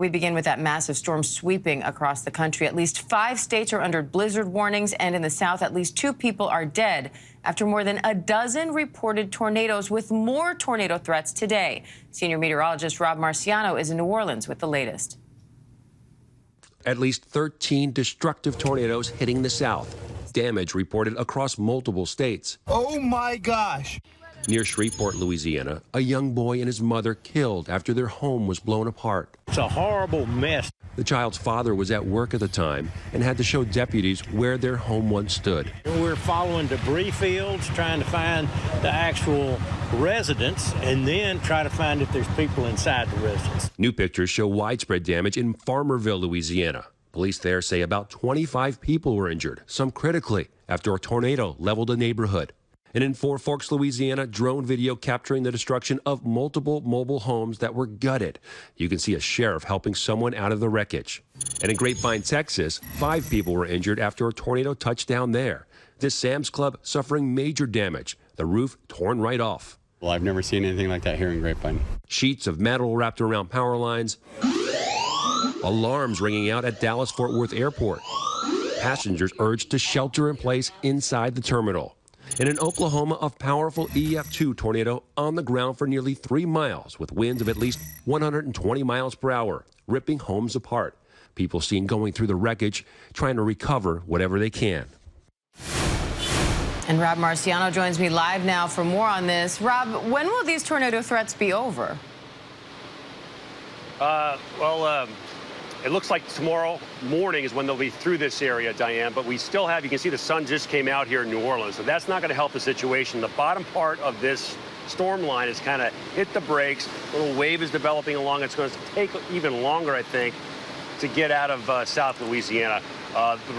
We begin with that massive storm sweeping across the country. At least 5 states are under blizzard warnings, and in the South, at least 2 people are dead after more than a dozen reported tornadoes, with more tornado threats today. Senior meteorologist Rob Marciano is in New Orleans with the latest. At least 13 destructive tornadoes hitting the South. Damage reported across multiple states. Oh my gosh! Near Shreveport, Louisiana, a young boy and his mother killed after their home was blown apart. It's a horrible mess. The child's father was at work at the time and had to show deputies where their home once stood. We're following debris fields, trying to find the actual residents, and then try to find if there's people inside the residence. New pictures show widespread damage in Farmerville, Louisiana. Police there say about 25 people were injured, some critically, after a tornado leveled a neighborhood. And in Four Forks, Louisiana, drone video capturing the destruction of multiple mobile homes that were gutted. You can see a sheriff helping someone out of the wreckage. And in Grapevine, Texas, 5 people were injured after a tornado touched down there. This Sam's Club suffering major damage, the roof torn right off. Well, I've never seen anything like that here in Grapevine. Sheets of metal wrapped around power lines. Alarms ringing out at Dallas-Fort Worth Airport. Passengers urged to shelter in place inside the terminal. And in Oklahoma, a powerful EF2 tornado on the ground for nearly 3 miles with winds of at least 120 miles per hour, ripping homes apart. People seen going through the wreckage, trying to recover whatever they can. And Rob Marciano joins me live now for more on this. Rob, when will these tornado threats be over? It looks like tomorrow morning is when they'll be through this area, Diane, but we still have, you can see the sun just came out here in New Orleans, so that's not going to help the situation. The bottom part of this storm line has kind of hit the brakes. A little wave is developing along. It's going to take even longer, I think, to get out of South Louisiana.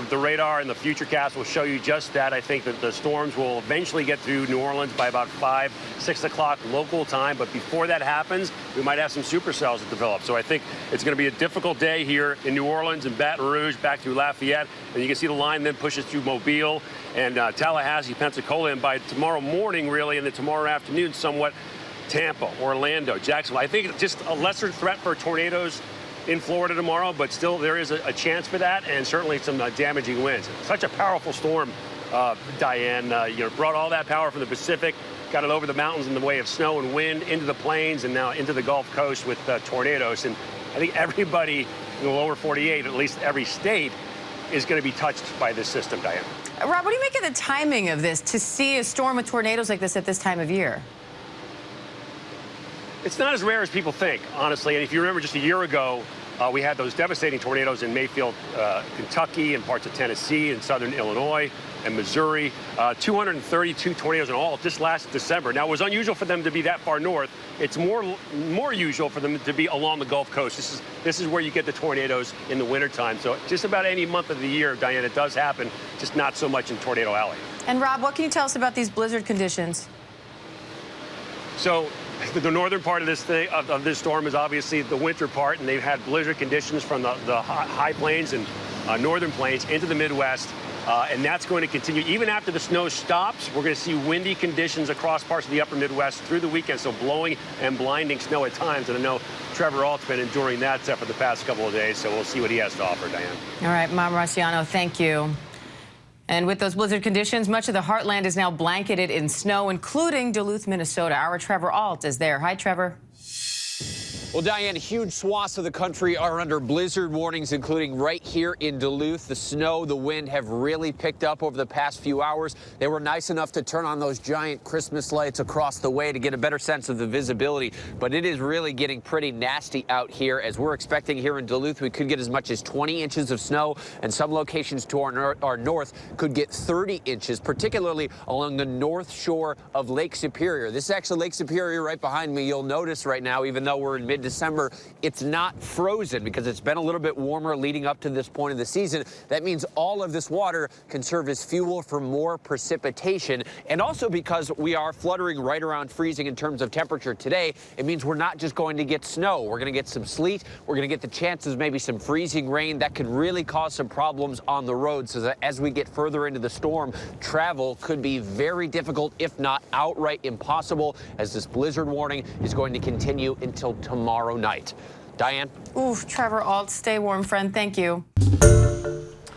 The radar and the futurecast will show you just that. I think that the storms will eventually get through New Orleans by about 5, 6 o'clock local time. But before that happens, we might have some supercells that develop. So I think it's going to be a difficult day here in New Orleans and Baton Rouge, back through Lafayette. And you can see the line then pushes through Mobile and Tallahassee, Pensacola. And by tomorrow morning, really, and then tomorrow afternoon, somewhat Tampa, Orlando, Jacksonville. I think it's just a lesser threat for tornadoes in Florida tomorrow, but still there is a chance for that, and certainly some damaging winds. Such a powerful storm, Diane. Brought all that power from the Pacific, got it over the mountains in the way of snow and wind, into the plains, and now into the Gulf Coast with tornadoes. And I think everybody in the lower 48, at least every state, is going to be touched by this system, Diane. Rob, what do you make of the timing of this, to see a storm with tornadoes like this at this time of year? It's not as rare as people think, honestly. And if you remember just a year ago, we had those devastating tornadoes in Mayfield, Kentucky, and parts of Tennessee and southern Illinois and Missouri. 232 tornadoes in all just last December. Now, it was unusual for them to be that far north. It's more usual for them to be along the Gulf Coast. This is where you get the tornadoes in the wintertime. So just about any month of the year, Diane, it does happen, just not so much in Tornado Alley. And Rob, what can you tell us about these blizzard conditions? So the northern part of this storm is obviously the winter part, and they've had blizzard conditions from the high plains and northern plains into the Midwest, and that's going to continue. Even after the snow stops, we're going to see windy conditions across parts of the upper Midwest through the weekend, so blowing and blinding snow at times. And I know Trevor Alt's been enduring that for the past couple of days, so we'll see what he has to offer, Diane. All right, Rob Marciano, thank you. And with those blizzard conditions, much of the heartland is now blanketed in snow, including Duluth, Minnesota. Our Trevor Alt is there. Hi, Trevor. Well, Diane, huge swaths of the country are under blizzard warnings, including right here in Duluth. The snow, the wind have really picked up over the past few hours. They were nice enough to turn on those giant Christmas lights across the way to get a better sense of the visibility. But it is really getting pretty nasty out here. As we're expecting here in Duluth, we could get as much as 20 inches of snow, and some locations to our north could get 30 inches, particularly along the north shore of Lake Superior. This is actually Lake Superior right behind me. You'll notice right now, even though we're in mid-December, it's not frozen because it's been a little bit warmer leading up to this point of the season. That means all of this water can serve as fuel for more precipitation. And also because we are fluttering right around freezing in terms of temperature today, it means we're not just going to get snow. We're going to get some sleet. We're going to get the chances maybe some freezing rain that could really cause some problems on the road. So that as we get further into the storm, travel could be very difficult, if not outright impossible, as this blizzard warning is going to continue until tomorrow night. Diane? Oof, Trevor Alt, stay warm, friend. Thank you.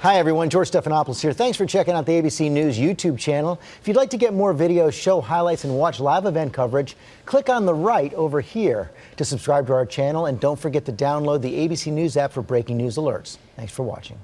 Hi, everyone. George Stephanopoulos here. Thanks for checking out the ABC News YouTube channel. If you'd like to get more videos, show highlights, and watch live event coverage, click on the right over here to subscribe to our channel. And don't forget to download the ABC News app for breaking news alerts. Thanks for watching.